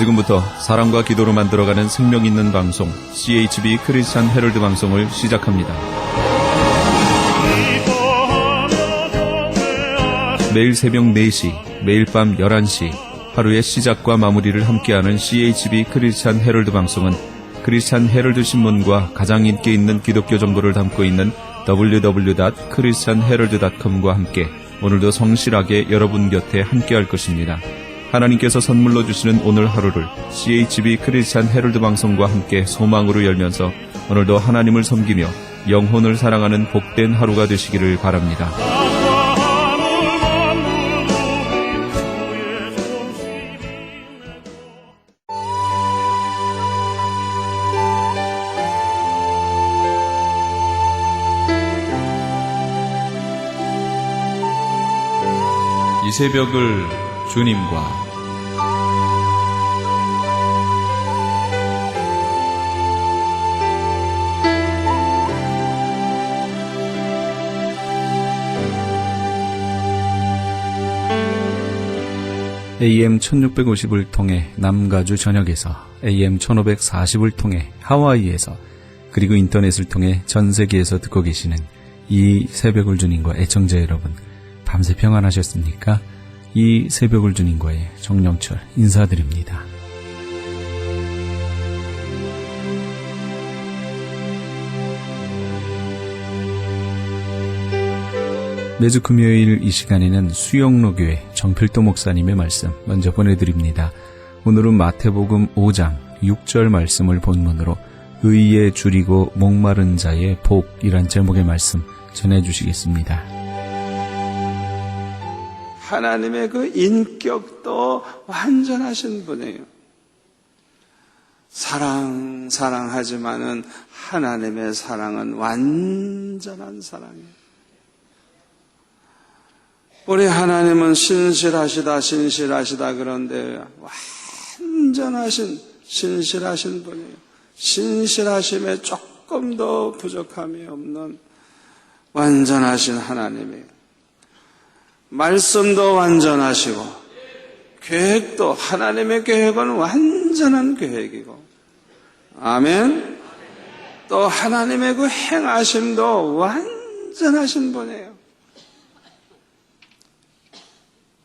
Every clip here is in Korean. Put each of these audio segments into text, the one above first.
지금부터 사랑과 기도로 만들어가는 생명 있는 방송 CHB 크리스찬 헤럴드 방송을 시작합니다. 매일 새벽 4시, 매일 밤 11시 하루의 시작과 마무리를 함께하는 CHB 크리스찬 헤럴드 방송은 크리스찬 헤럴드 신문과 가장 인기 있는 기독교 정보를 담고 있는 www.christianherald.com과 함께 오늘도 성실하게 여러분 곁에 함께할 것입니다. 하나님께서 선물로 주시는 오늘 하루를 CHB 크리스찬 헤럴드 방송과 함께 소망으로 열면서 오늘도 하나님을 섬기며 영혼을 사랑하는 복된 하루가 되시기를 바랍니다. 이 새벽을 주님과 AM 1650을 통해 남가주 전역에서, AM 1540을 통해 하와이에서, 그리고 인터넷을 통해 전 세계에서 듣고 계시는 이 새벽을 주님과 애청자 여러분, 밤새 평안하셨습니까? 이 새벽을 주님과의 정영철 인사드립니다. 매주 금요일 이 시간에는 수영로교회 정필도 목사님의 말씀 먼저 보내드립니다. 오늘은 마태복음 5장 6절 말씀을 본문으로 의에 줄이고 목마른 자의 복이란 제목의 말씀 전해주시겠습니다. 하나님의 그 인격도 완전하신 분이에요. 사랑하지만은 하나님의 사랑은 완전한 사랑이에요. 우리 하나님은 신실하시다 그런데 완전하신 신실하신 분이에요. 신실하심에 조금도 부족함이 없는 완전하신 하나님이에요. 말씀도 완전하시고 계획도, 하나님의 계획은 완전한 계획이고, 아멘. 또 하나님의 그 행하심도 완전하신 분이에요.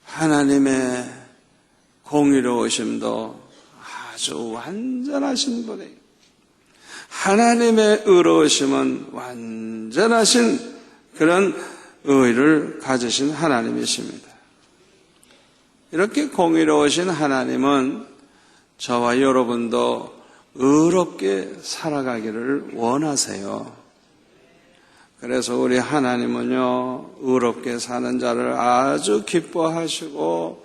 하나님의 공의로우심도 아주 완전하신 분이에요. 하나님의 의로우심은 완전하신 그런 의를 가지신 하나님이십니다. 이렇게 공의로우신 하나님은 저와 여러분도 의롭게 살아가기를 원하세요. 그래서 우리 하나님은요, 의롭게 사는 자를 아주 기뻐하시고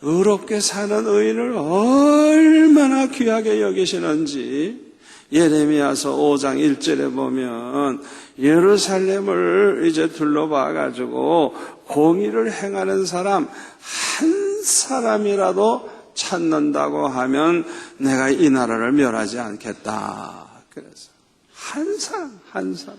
의롭게 사는 의인을 얼마나 귀하게 여기시는지 예레미야서 5장 1절에 보면 예루살렘을 이제 둘러봐가지고 공의를 행하는 사람 한 사람이라도 찾는다고 하면 내가 이 나라를 멸하지 않겠다. 그래서 한 사람.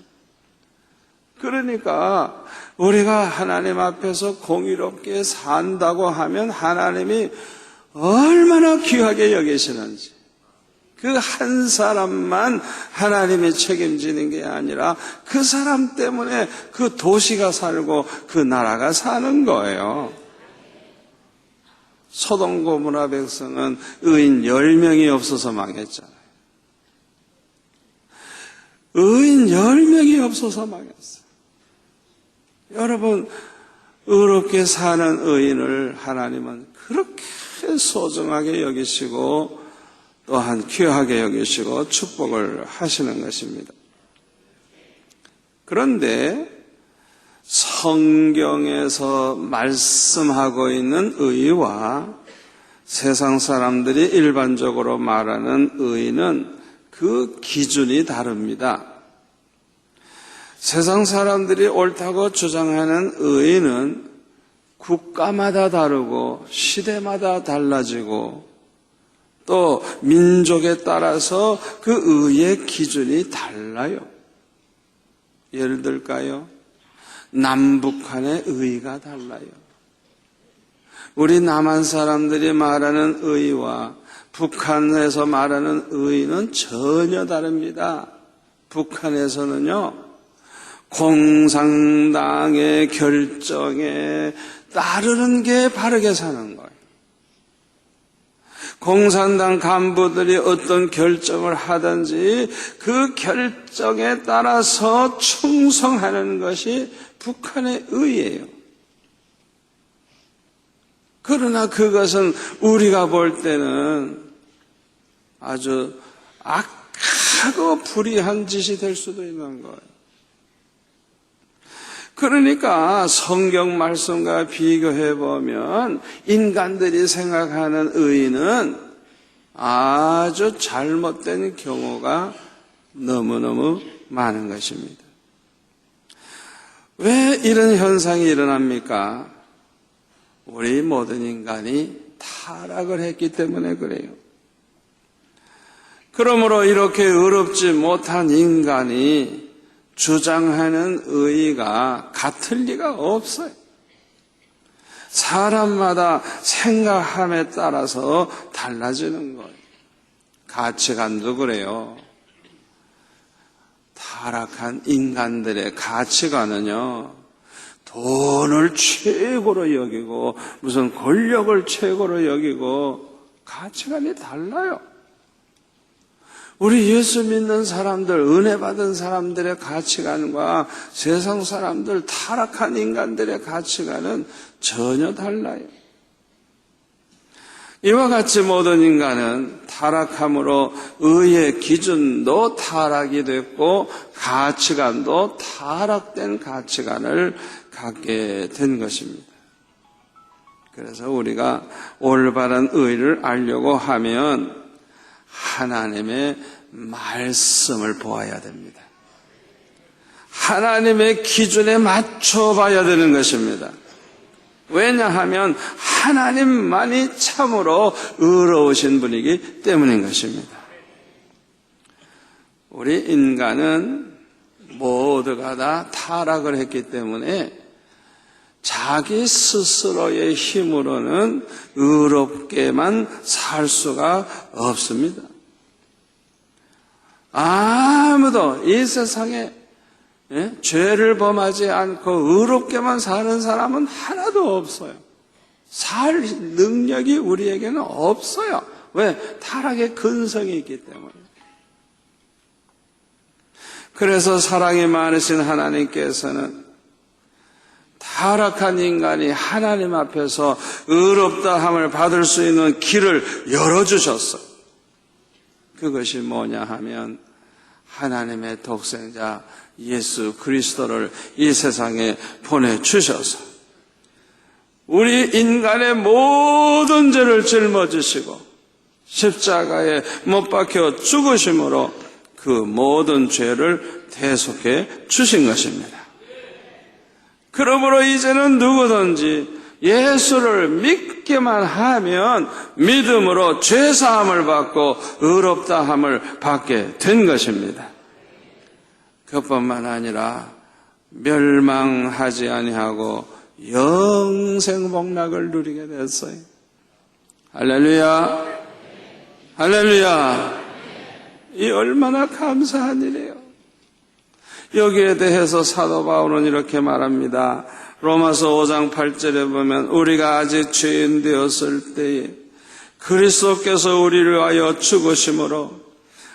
그러니까 우리가 하나님 앞에서 공의롭게 산다고 하면 하나님이 얼마나 귀하게 여기시는지, 그 한 사람만 하나님이 책임지는 게 아니라 그 사람 때문에 그 도시가 살고 그 나라가 사는 거예요. 소돔 고모라 백성은 의인 10명이 없어서 망했잖아요. 의인 10명이 없어서 망했어요. 여러분, 의롭게 사는 의인을 하나님은 그렇게 소중하게 여기시고 또한 귀하게 여기시고 축복을 하시는 것입니다. 그런데 성경에서 말씀하고 있는 의와 세상 사람들이 일반적으로 말하는 의는 그 기준이 다릅니다. 세상 사람들이 옳다고 주장하는 의는 국가마다 다르고 시대마다 달라지고 또 민족에 따라서 그 의의 기준이 달라요. 예를 들까요? 남북한의 의가 달라요. 우리 남한 사람들이 말하는 의와 북한에서 말하는 의인은 전혀 다릅니다. 북한에서는요, 공산당의 결정에 따르는 게 바르게 사는 거예요. 공산당 간부들이 어떤 결정을 하든지 그 결정에 따라서 충성하는 것이 북한의 의예요. 그러나 그것은 우리가 볼 때는 아주 악하고 불의한 짓이 될 수도 있는 거예요. 그러니까 성경 말씀과 비교해 보면 인간들이 생각하는 의의는 아주 잘못된 경우가 너무너무 많은 것입니다. 왜 이런 현상이 일어납니까? 우리 모든 인간이 타락을 했기 때문에 그래요. 그러므로 이렇게 의롭지 못한 인간이 주장하는 의의가 같을 리가 없어요. 사람마다 생각함에 따라서 달라지는 거예요. 가치관도 그래요. 타락한 인간들의 가치관은요, 돈을 최고로 여기고 무슨 권력을 최고로 여기고 가치관이 달라요. 우리 예수 믿는 사람들, 은혜 받은 사람들의 가치관과 세상 사람들, 타락한 인간들의 가치관은 전혀 달라요. 이와 같이 모든 인간은 타락함으로 의의 기준도 타락이 됐고 가치관도 타락된 가치관을 갖게 된 것입니다. 그래서 우리가 올바른 의를 알려고 하면 하나님의 말씀을 보아야 됩니다. 하나님의 기준에 맞춰봐야 되는 것입니다. 왜냐하면 하나님만이 참으로 의로우신 분이기 때문인 것입니다. 우리 인간은 모두가 다 타락을 했기 때문에 자기 스스로의 힘으로는 의롭게만 살 수가 없습니다. 아무도 이 세상에 죄를 범하지 않고 의롭게만 사는 사람은 하나도 없어요. 살 능력이 우리에게는 없어요. 왜? 타락의 근성이 있기 때문에. 그래서 사랑이 많으신 하나님께서는 타락한 인간이 하나님 앞에서 의롭다함을 받을 수 있는 길을 열어주셨어요. 그것이 뭐냐 하면 하나님의 독생자 예수 그리스도를 이 세상에 보내주셔서 우리 인간의 모든 죄를 짊어지시고 십자가에 못 박혀 죽으심으로 그 모든 죄를 대속해 주신 것입니다. 그러므로 이제는 누구든지 예수를 믿기만 하면 믿음으로 죄사함을 받고 의롭다함을 받게 된 것입니다. 그뿐만 아니라 멸망하지 아니하고 영생복락을 누리게 됐어요. 할렐루야, 할렐루야. 이 얼마나 감사한 일이에요. 여기에 대해서 사도 바울은 이렇게 말합니다. 로마서 5장 8절에 보면 우리가 아직 죄인 되었을 때에 그리스도께서 우리를 위하여 죽으심으로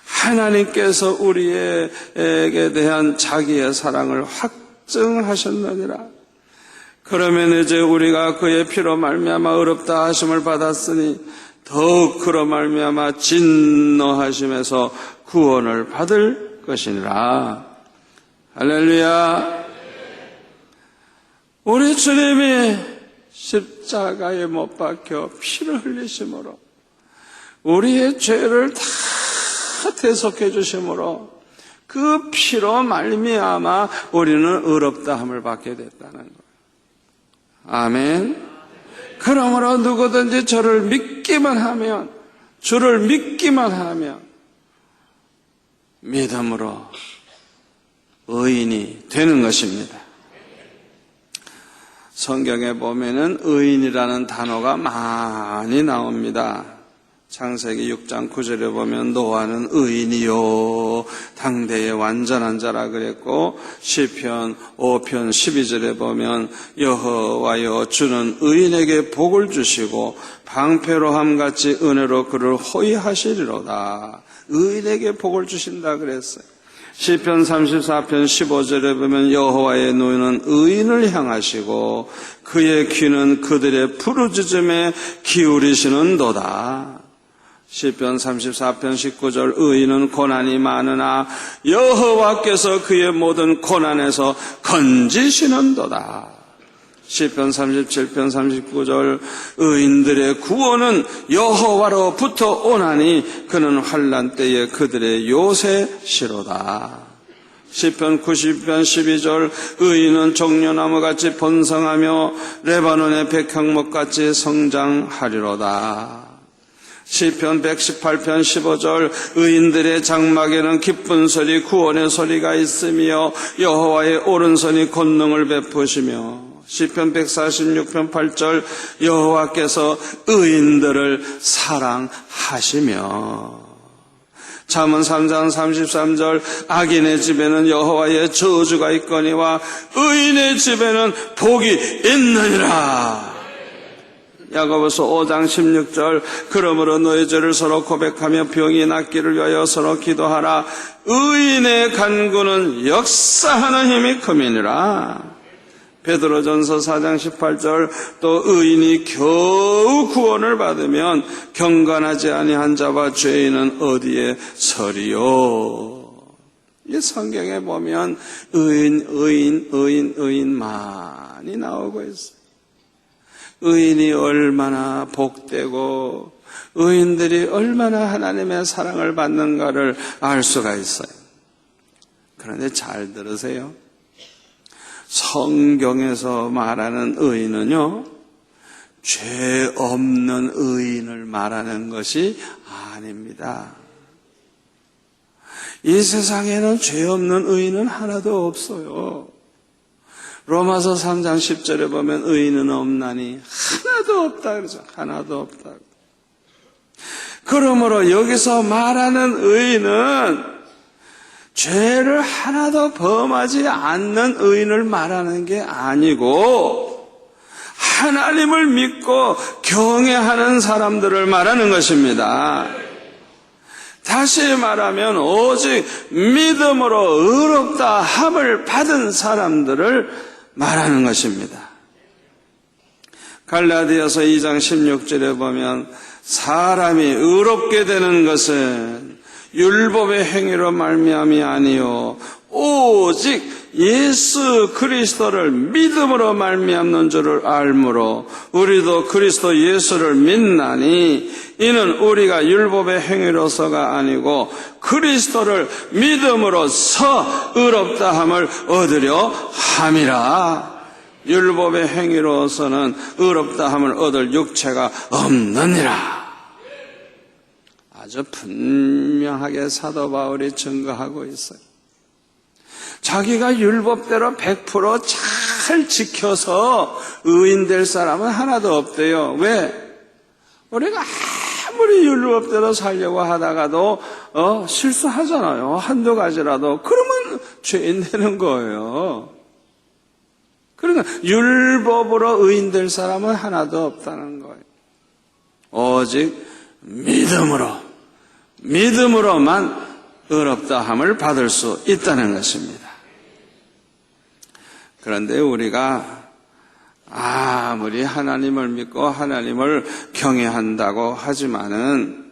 하나님께서 우리에게 대한 자기의 사랑을 확증하셨느니라. 그러면 이제 우리가 그의 피로 말미암아 의롭다 하심을 받았으니 더욱 그로 말미암아 진노하심에서 구원을 받을 것이니라. 할렐루야. 우리 주님이 십자가에 못 박혀 피를 흘리심으로 우리의 죄를 다 대속해 주심으로 그 피로 말미암아 우리는 의롭다함을 받게 됐다는 거예요. 아멘. 그러므로 누구든지 저를 믿기만 하면, 주를 믿기만 하면 믿음으로 의인이 되는 것입니다. 성경에 보면은 의인이라는 단어가 많이 나옵니다. 창세기 6장 9절에 보면 노아는 의인이요 당대의 완전한 자라 그랬고, 시편 5편 12절에 보면 여호와여 주는 의인에게 복을 주시고 방패로함같이 은혜로 그를 호위하시리로다. 의인에게 복을 주신다 그랬어요. 시편 34편 15절에 보면 여호와의 눈은 의인을 향하시고 그의 귀는 그들의 부르짖음에 기울이시는도다. 시편 34편 19절 의인은 고난이 많으나 여호와께서 그의 모든 고난에서 건지시는도다. 시편 37편 39절 의인들의 구원은 여호와로부터 오나니 그는 환난 때에 그들의 요새시로다. 시편 90편 12절 의인은 종려나무같이 번성하며 레바논의 백향목같이 성장하리로다. 시편 118편 15절 의인들의 장막에는 기쁜 소리 구원의 소리가 있으며 여호와의 오른손이 권능을 베푸시며, 시편 146편 8절 여호와께서 의인들을 사랑하시며, 잠언 3장 33절 악인의 집에는 여호와의 저주가 있거니와 의인의 집에는 복이 있느니라. 야고보서 5장 16절 그러므로 너희 죄를 서로 고백하며 병이 낫기를 위하여 서로 기도하라. 의인의 간구는 역사하는 힘이 큼이니라. 베드로전서 4장 18절 또 의인이 겨우 구원을 받으면 경건하지 아니한 자와 죄인은 어디에 서리요. 이 성경에 보면 의인 많이 나오고 있어요. 의인이 얼마나 복되고 의인들이 얼마나 하나님의 사랑을 받는가를 알 수가 있어요. 그런데 잘 들으세요. 성경에서 말하는 의인은요, 죄 없는 의인을 말하는 것이 아닙니다. 이 세상에는 죄 없는 의인은 하나도 없어요. 로마서 3장 10절에 보면 의인은 없나니 하나도 없다 그러죠. 하나도 없다. 그러므로 여기서 말하는 의인은 죄를 하나도 범하지 않는 의인을 말하는 게 아니고 하나님을 믿고 경외하는 사람들을 말하는 것입니다. 다시 말하면 오직 믿음으로 의롭다 함을 받은 사람들을 말하는 것입니다. 갈라디아서 2장 16절에 보면 사람이 의롭게 되는 것은 율법의 행위로 말미암이 아니요 오직 예수 그리스도를 믿음으로 말미암는 줄을 알므로 우리도 그리스도 예수를 믿나니 이는 우리가 율법의 행위로서가 아니고 그리스도를 믿음으로서 의롭다함을 얻으려 함이라. 율법의 행위로서는 의롭다함을 얻을 육체가 없느니라. 아주 분명하게 사도 바울이 증거하고 있어요. 자기가 율법대로 100% 잘 지켜서 의인 될 사람은 하나도 없대요. 왜? 우리가 아무리 율법대로 살려고 하다가도 실수하잖아요. 한두 가지라도. 그러면 죄인 되는 거예요. 그러니까 율법으로 의인 될 사람은 하나도 없다는 거예요. 오직 믿음으로만 의롭다함을 받을 수 있다는 것입니다. 그런데 우리가 아무리 하나님을 믿고 하나님을 경외한다고 하지만은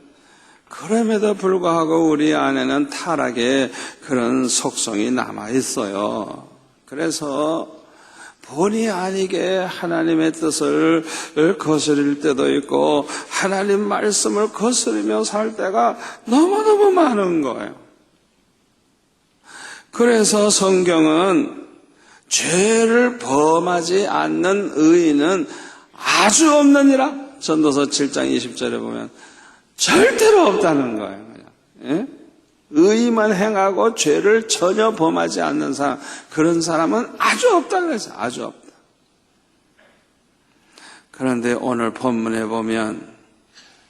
그럼에도 불구하고 우리 안에는 타락의 그런 속성이 남아 있어요. 그래서 본의 아니게 하나님의 뜻을 거스릴 때도 있고 하나님 말씀을 거스리며 살 때가 너무너무 많은 거예요. 그래서 성경은 죄를 범하지 않는 의인은 아주 없느니라. 전도서 7장 20절에 보면 절대로 없다는 거예요. 예? 의만 행하고 죄를 전혀 범하지 않는 사람, 그런 사람은 아주 없다 그랬어요. 아주 없다. 그런데 오늘 본문에 보면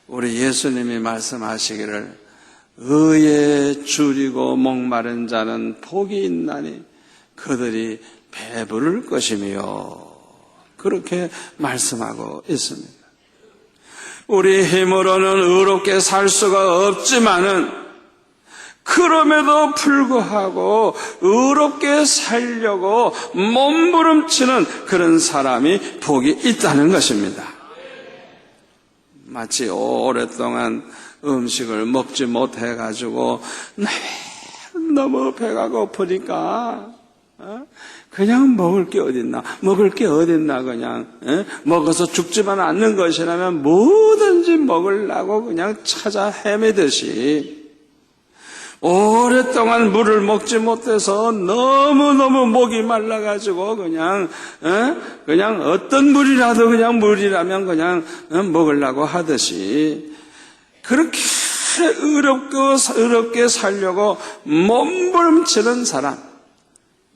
우리 예수님이 말씀하시기를 의에 줄이고 목마른 자는 복이 있나니 그들이 배부를 것이며 그렇게 말씀하고 있습니다. 우리 힘으로는 의롭게 살 수가 없지만은 그럼에도 불구하고 의롭게 살려고 몸부림치는 그런 사람이 복이 있다는 것입니다. 마치 오랫동안 음식을 먹지 못해가지고 너무 배가 고프니까 그냥 먹을 게 어딨나 그냥 먹어서 죽지만 않는 것이라면 뭐든지 먹으려고 그냥 찾아 헤매듯이 오랫동안 물을 먹지 못해서 너무너무 목이 말라가지고 그냥 어떤 물이라도 그냥 물이라면 그냥 먹으려고 하듯이 그렇게 의롭게 살려고 몸부림치는 사람,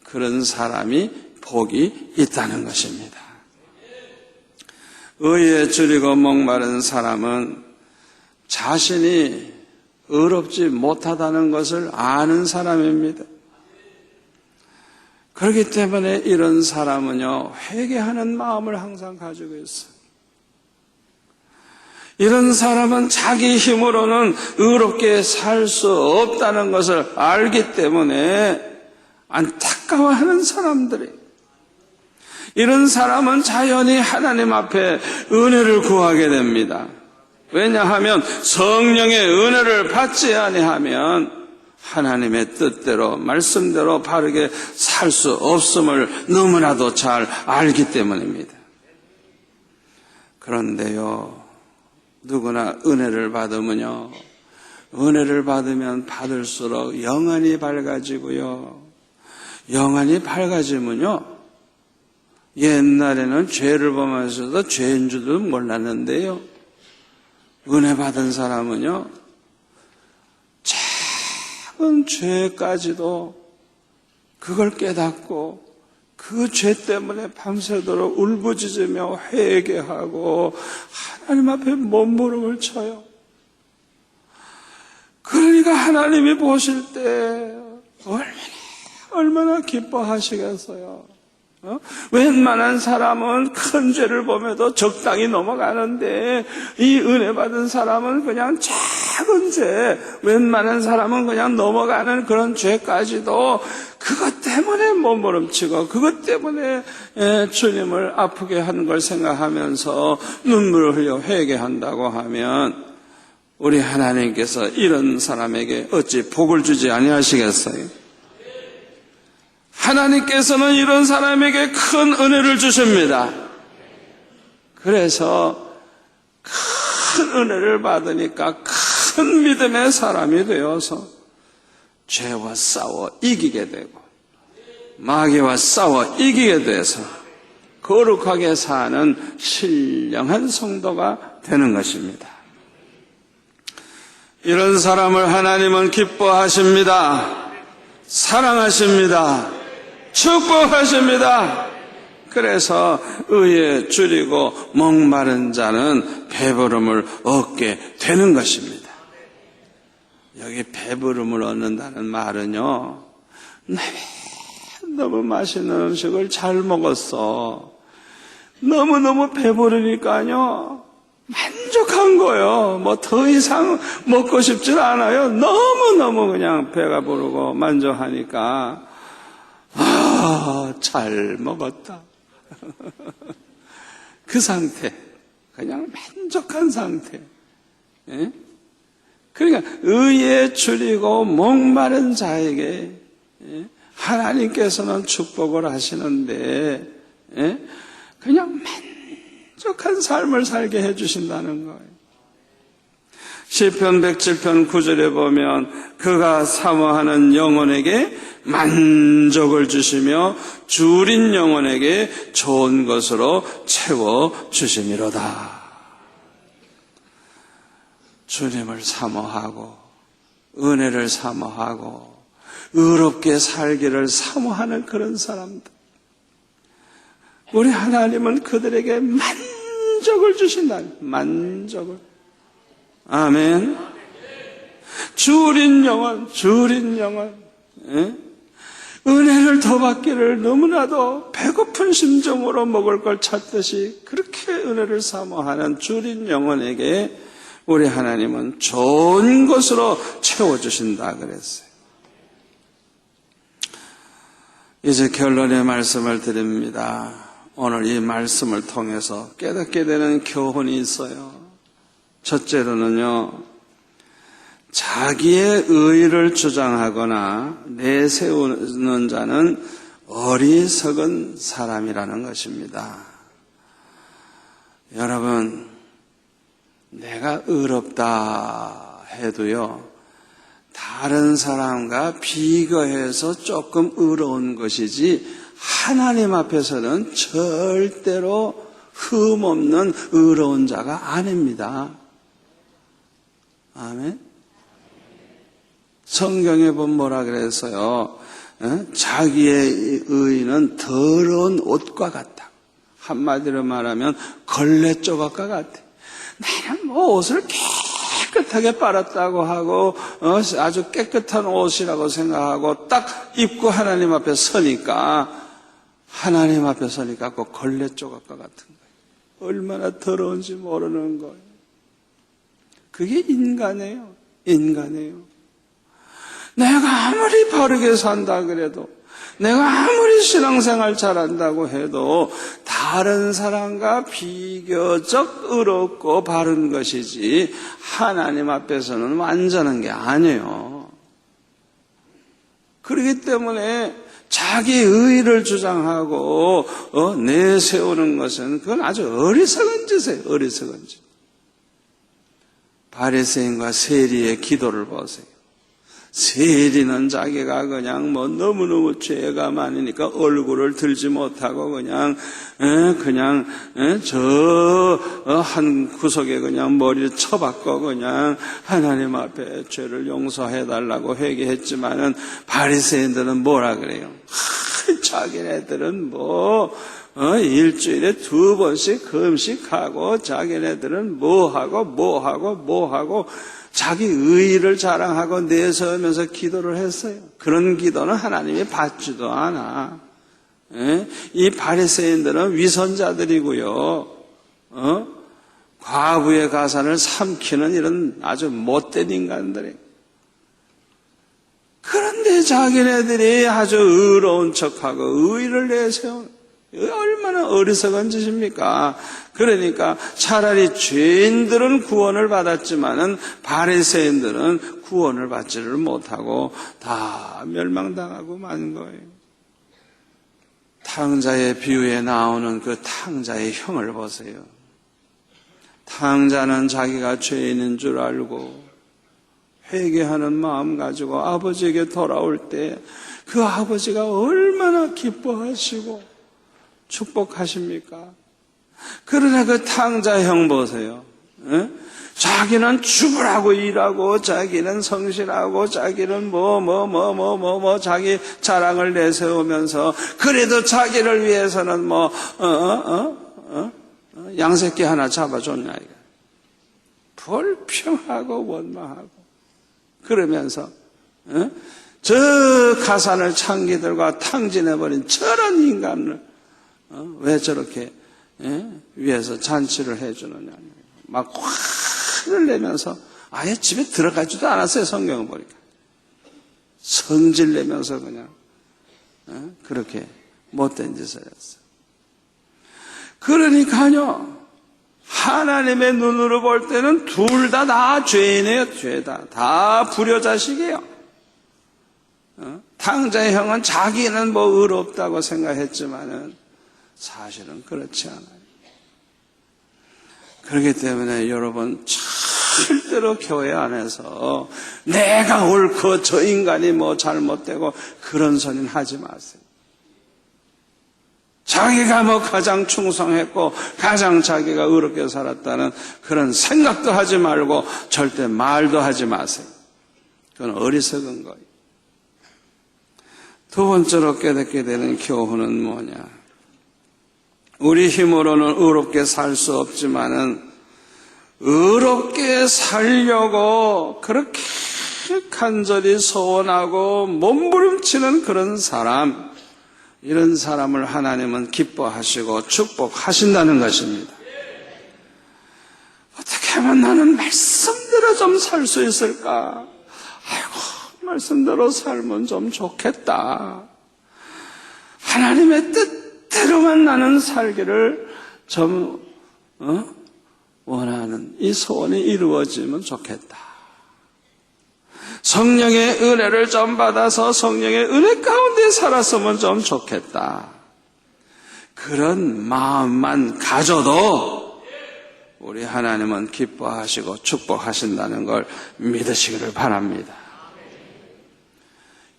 그런 사람이 복이 있다는 것입니다. 의에 줄이고 목마른 사람은 자신이 의롭지 못하다는 것을 아는 사람입니다. 그렇기 때문에 이런 사람은요, 회개하는 마음을 항상 가지고 있어요. 이런 사람은 자기 힘으로는 의롭게 살 수 없다는 것을 알기 때문에 안타까워하는 사람들이, 이런 사람은 자연히 하나님 앞에 은혜를 구하게 됩니다. 왜냐하면 성령의 은혜를 받지 아니하면 하나님의 뜻대로 말씀대로 바르게 살 수 없음을 너무나도 잘 알기 때문입니다. 그런데요, 누구나 은혜를 받으면요, 은혜를 받으면 받을수록 영안이 밝아지고요, 영안이 밝아지면요, 옛날에는 죄를 범하면서도 죄인 줄도 몰랐는데요, 은혜 받은 사람은요, 작은 죄까지도 그걸 깨닫고 그 죄 때문에 밤새도록 울부짖으며 회개하고 하나님 앞에 몸부림을 쳐요. 그러니까 하나님이 보실 때 얼마나 기뻐하시겠어요. 웬만한 사람은 큰 죄를 범해도 적당히 넘어가는데 이 은혜 받은 사람은 그냥 작은 죄, 웬만한 사람은 그냥 넘어가는 그런 죄까지도 그것 때문에 몸부림치고 그것 때문에 주님을 아프게 한 걸 생각하면서 눈물을 흘려 회개한다고 하면 우리 하나님께서 이런 사람에게 어찌 복을 주지 아니하시겠어요? 하나님께서는 이런 사람에게 큰 은혜를 주십니다. 그래서 큰 은혜를 받으니까 큰 믿음의 사람이 되어서 죄와 싸워 이기게 되고 마귀와 싸워 이기게 돼서 거룩하게 사는 신령한 성도가 되는 것입니다. 이런 사람을 하나님은 기뻐하십니다. 사랑하십니다. 축복하십니다. 그래서 의에 줄이고 목마른 자는 배부름을 얻게 되는 것입니다. 여기 배부름을 얻는다는 말은요, 너무 맛있는 음식을 잘 먹었어. 너무너무 배부르니까요, 만족한 거예요. 뭐 더 이상 먹고 싶지 않아요. 너무너무 그냥 배가 부르고 만족하니까 잘 먹었다. 그 상태, 그냥 만족한 상태. 예? 그러니까 의에 줄이고 목마른 자에게 하나님께서는 축복을 하시는데 그냥 만족한 삶을 살게 해주신다는 거예요. 시편 107편 9절에 보면 그가 사모하는 영혼에게 만족을 주시며 줄인 영혼에게 좋은 것으로 채워주심이로다. 주님을 사모하고 은혜를 사모하고 의롭게 살기를 사모하는 그런 사람들, 우리 하나님은 그들에게 만족을 주신다. 만족을. 아멘. 주린 영혼. 예? 은혜를 더 받기를 너무나도 배고픈 심정으로 먹을 걸 찾듯이 그렇게 은혜를 사모하는 주린 영혼에게 우리 하나님은 좋은 것으로 채워주신다 그랬어요. 이제 결론의 말씀을 드립니다. 오늘 이 말씀을 통해서 깨닫게 되는 교훈이 있어요. 첫째로는요, 자기의 의의를 주장하거나 내세우는 자는 어리석은 사람이라는 것입니다. 여러분, 내가 의롭다 해도요, 다른 사람과 비교해서 조금 의로운 것이지 하나님 앞에서는 절대로 흠없는 의로운 자가 아닙니다. 아멘. 성경에 보면 뭐라 그랬어요? 자기의 의는 더러운 옷과 같다. 한마디로 말하면 걸레 조각과 같아. 나는 뭐 옷을 깨끗하게 빨았다고 하고 아주 깨끗한 옷이라고 생각하고 딱 입고 하나님 앞에 서니까 꼭 걸레 조각과 같은 거예요. 얼마나 더러운지 모르는 거예요. 그게 인간이에요. 내가 아무리 바르게 산다 그래도, 내가 아무리 신앙생활 잘한다고 해도 다른 사람과 비교적 의롭고 바른 것이지 하나님 앞에서는 완전한 게 아니에요. 그렇기 때문에 자기 의의를 주장하고 내세우는 것은 그건 아주 어리석은 짓이에요. 어리석은 짓. 바리새인과 세리의 기도를 보세요. 세리는 자기가 그냥 너무너무 죄가 많으니까 얼굴을 들지 못하고 그냥 한 구석에 그냥 머리를 쳐박고 그냥 하나님 앞에 죄를 용서해달라고 회개했지만은 바리새인들은 뭐라 그래요? 자기네들은 일주일에 2번씩 금식하고 자기네들은 뭐하고 자기 의의를 자랑하고 내세우면서 기도를 했어요. 그런 기도는 하나님이 받지도 않아. 이 바리새인들은 위선자들이고요. 과부의 가산을 삼키는 이런 아주 못된 인간들이에요. 그런데 자기네들이 아주 의로운 척하고 의의를 내세우는, 얼마나 어리석은 짓입니까? 그러니까 차라리 죄인들은 구원을 받았지만은 바리새인들은 구원을 받지를 못하고 다 멸망당하고 만 거예요. 탕자의 비유에 나오는 그 탕자의 형을 보세요. 탕자는 자기가 죄인인 줄 알고 회개하는 마음 가지고 아버지에게 돌아올 때 그 아버지가 얼마나 기뻐하시고 축복하십니까? 그러나 그 탕자 형 보세요. 자기는 죽으라고 일하고 자기는 성실하고 자기는 자기 자랑을 내세우면서 그래도 자기를 위해서는 양새끼 하나 잡아줬냐 이거. 불평하고 원망하고 그러면서 저 가산을 창기들과 탕진해버린 저런 인간을 왜 저렇게 위해서 잔치를 해주느냐. 막 화를 내면서 아예 집에 들어가지도 않았어요. 성경을 보니까. 성질 내면서 그냥 그렇게 못된 짓을 했어요. 그러니까요. 하나님의 눈으로 볼 때는 둘 다 죄인이에요. 죄다. 다 불효자식이에요. 탕자의 형은 자기는 의롭다고 생각했지만은 사실은 그렇지 않아요. 그렇기 때문에 여러분 절대로 교회 안에서 내가 옳고 저 인간이 잘못되고 그런 소리는 하지 마세요. 자기가 가장 충성했고 가장 자기가 의롭게 살았다는 그런 생각도 하지 말고 절대 말도 하지 마세요. 그건 어리석은 거예요. 두 번째로 깨닫게 되는 교훈은 뭐냐? 우리 힘으로는 의롭게 살 수 없지만은 의롭게 살려고 그렇게 간절히 소원하고 몸부림치는 그런 사람, 이런 사람을 하나님은 기뻐하시고 축복하신다는 것입니다. 어떻게 하면 나는 말씀대로 좀 살 수 있을까? 아이고, 말씀대로 살면 좀 좋겠다. 하나님의 뜻대로만 나는 살기를 좀 원하는 이 소원이 이루어지면 좋겠다. 성령의 은혜를 좀 받아서 성령의 은혜 가운데 살았으면 좀 좋겠다. 그런 마음만 가져도 우리 하나님은 기뻐하시고 축복하신다는 걸 믿으시기를 바랍니다.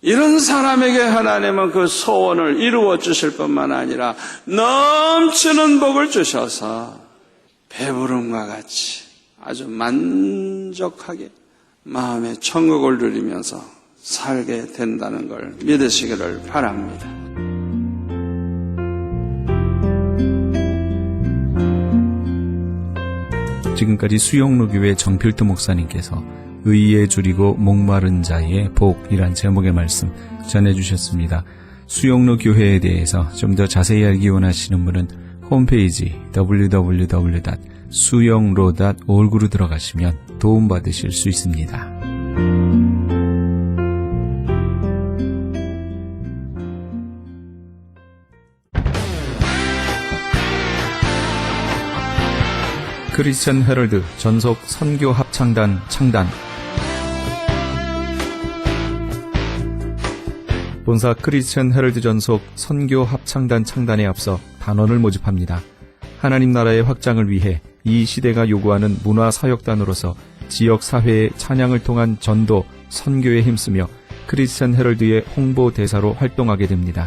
이런 사람에게 하나님은 그 소원을 이루어 주실 뿐만 아니라 넘치는 복을 주셔서 배부름과 같이 아주 만족하게 마음의 천국을 누리면서 살게 된다는 걸 믿으시기를 바랍니다. 지금까지 수영로교회 정필두 목사님께서 의에 줄이고 목마른 자의 복이란 제목의 말씀 전해주셨습니다. 수영로 교회에 대해서 좀 더 자세히 알기 원하시는 분은 홈페이지 www.suyongro.org로 들어가시면 도움받으실 수 있습니다. 크리스천 헤럴드 전속 선교 합창단 창단. 본사 크리스천 헤럴드 전속 선교 합창단 창단에 앞서 단원을 모집합니다. 하나님 나라의 확장을 위해 이 시대가 요구하는 문화사역단으로서 지역 사회의 찬양을 통한 전도, 선교에 힘쓰며 크리스천 헤럴드의 홍보대사로 활동하게 됩니다.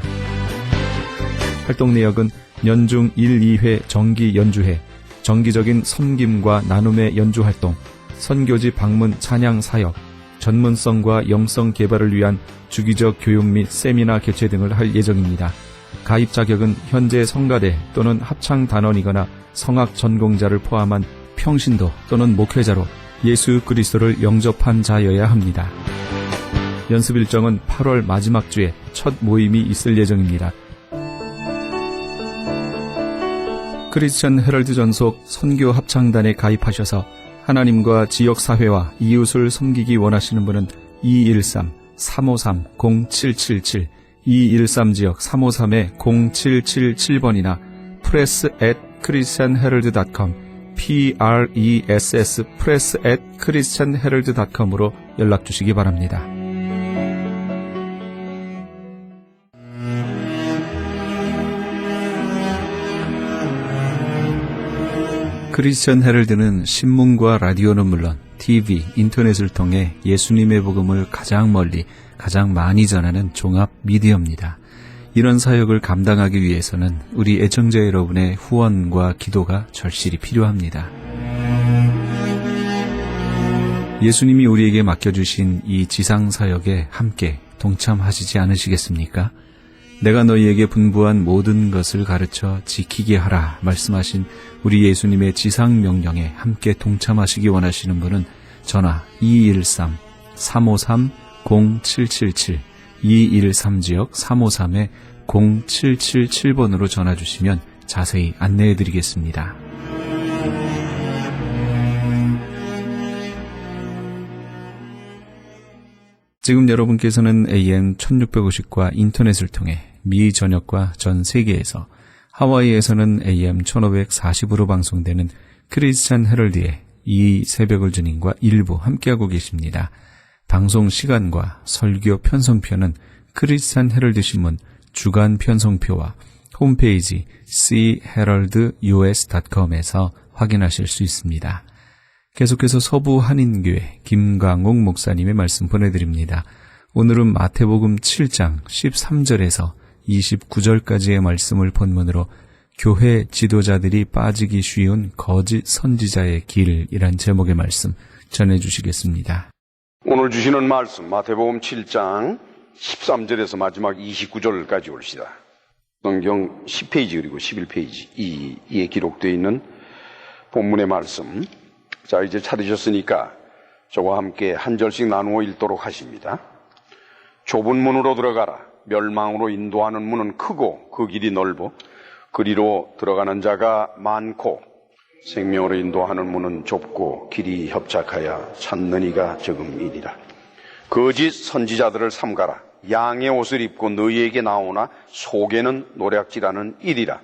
활동 내역은 연중 1, 2회 정기 연주회, 정기적인 섬김과 나눔의 연주활동, 선교지 방문 찬양 사역, 전문성과 영성 개발을 위한 주기적 교육 및 세미나 개최 등을 할 예정입니다. 가입 자격은 현재 성가대 또는 합창단원이거나 성악 전공자를 포함한 평신도 또는 목회자로 예수 그리스도를 영접한 자여야 합니다. 연습 일정은 8월 마지막 주에 첫 모임이 있을 예정입니다. 크리스천 헤럴드 전속 선교 합창단에 가입하셔서 하나님과 지역사회와 이웃을 섬기기 원하시는 분은 213-353-0777, 213지역 353-0777번이나 press@christianherald.com, press press@christianherald.com으로 연락 주시기 바랍니다. 크리스천 헤럴드는 신문과 라디오는 물론 TV, 인터넷을 통해 예수님의 복음을 가장 멀리, 가장 많이 전하는 종합 미디어입니다. 이런 사역을 감당하기 위해서는 우리 애청자 여러분의 후원과 기도가 절실히 필요합니다. 예수님이 우리에게 맡겨주신 이 지상사역에 함께 동참하시지 않으시겠습니까? 내가 너희에게 분부한 모든 것을 가르쳐 지키게 하라 말씀하신 우리 예수님의 지상명령에 함께 동참하시기 원하시는 분은 전화 213-353-0777, 213지역 353-0777번으로 전화 주시면 자세히 안내해 드리겠습니다. 지금 여러분께서는 AM 1650과 인터넷을 통해 미 전역과 전 세계에서, 하와이에서는 AM 1540으로 방송되는 크리스찬 헤럴드의 이 새벽을 주님과 일부 함께하고 계십니다. 방송 시간과 설교 편성표는 크리스찬 헤럴드 신문 주간 편성표와 홈페이지 cheraldus.com에서 확인하실 수 있습니다. 계속해서 서부 한인교회 김광옥 목사님의 말씀 보내드립니다. 오늘은 마태복음 7장 13절에서 29절까지의 말씀을 본문으로 교회 지도자들이 빠지기 쉬운 거짓 선지자의 길이란 제목의 말씀 전해주시겠습니다. 오늘 주시는 말씀 마태복음 7장 13절에서 마지막 29절까지 옵시다. 성경 10페이지 그리고 11페이지 이에 기록되어 있는 본문의 말씀 자, 이제 찾으셨으니까 저와 함께 한 절씩 나누어 읽도록 하십니다. 좁은 문으로 들어가라. 멸망으로 인도하는 문은 크고 그 길이 넓어 그리로 들어가는 자가 많고 생명으로 인도하는 문은 좁고 길이 협착하여 찾는 이가 적음이니라. 거짓 선지자들을 삼가라. 양의 옷을 입고 너희에게 나오나 속에는 노략질하는 이리라.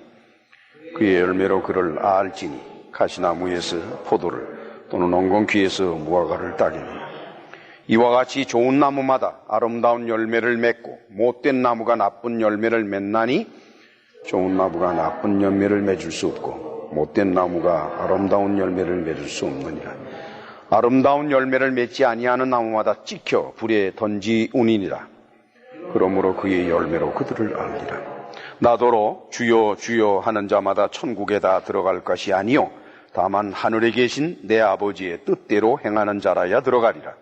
그의 열매로 그를 알지니 가시나무에서 포도를 또는 엉겅퀴에서 무화과를 따기니 이와 같이 좋은 나무마다 아름다운 열매를 맺고 못된 나무가 나쁜 열매를 맺나니 좋은 나무가 나쁜 열매를 맺을 수 없고 못된 나무가 아름다운 열매를 맺을 수 없느니라. 아름다운 열매를 맺지 아니하는 나무마다 찍혀 불에 던지우니라. 그러므로 그의 열매로 그들을 알리라. 나더러 주여 주여 하는 자마다 천국에 다 들어갈 것이 아니요 다만 하늘에 계신 내 아버지의 뜻대로 행하는 자라야 들어가리라.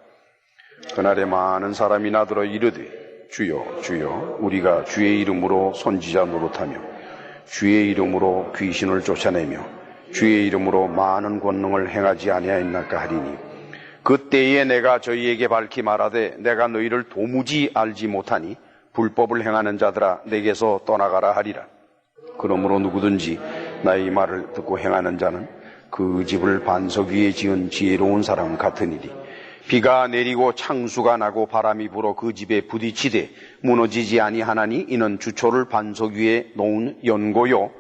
그날에 많은 사람이 나더러 이르되 주여 주여 우리가 주의 이름으로 선지자 노릇하며 주의 이름으로 귀신을 쫓아내며 주의 이름으로 많은 권능을 행하지 아니하였나까 하리니 그때에 내가 저희에게 밝히 말하되 내가 너희를 도무지 알지 못하니 불법을 행하는 자들아 내게서 떠나가라 하리라. 그러므로 누구든지 나의 말을 듣고 행하는 자는 그 집을 반석 위에 지은 지혜로운 사람 같으니리. 비가 내리고 창수가 나고 바람이 불어 그 집에 부딪히되 무너지지 아니하나니 이는 주초를 반석 위에 놓은 연고요.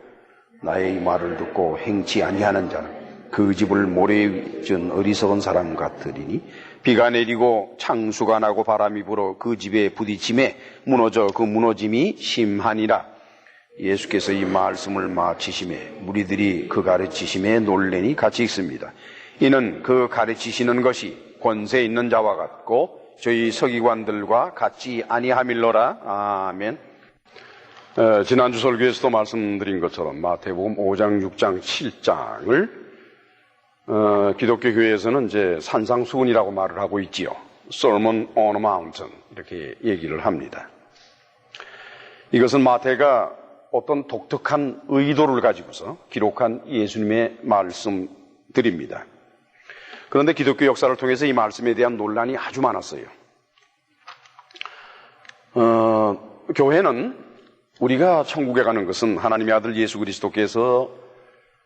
나의 말을 듣고 행치 아니하는 자는 그 집을 모래에 지은 어리석은 사람 같으리니 비가 내리고 창수가 나고 바람이 불어 그 집에 부딪힘에 무너져 그 무너짐이 심하니라. 예수께서 이 말씀을 마치심에 무리들이 그 가르치심에 놀래니 같이 읽습니다. 이는 그 가르치시는 것이 권세 있는 자와 같고 저희 서기관들과 같지 아니함일러라. 아멘. 지난주 설교에서도 말씀드린 것처럼 마태복음 5장, 6장, 7장을 기독교 교회에서는 이제 산상수훈이라고 말을 하고 있지요. Sermon on a Mountain 이렇게 얘기를 합니다. 이것은 마태가 어떤 독특한 의도를 가지고서 기록한 예수님의 말씀들입니다. 그런데 기독교 역사를 통해서 이 말씀에 대한 논란이 아주 많았어요. 교회는 우리가 천국에 가는 것은 하나님의 아들 예수 그리스도께서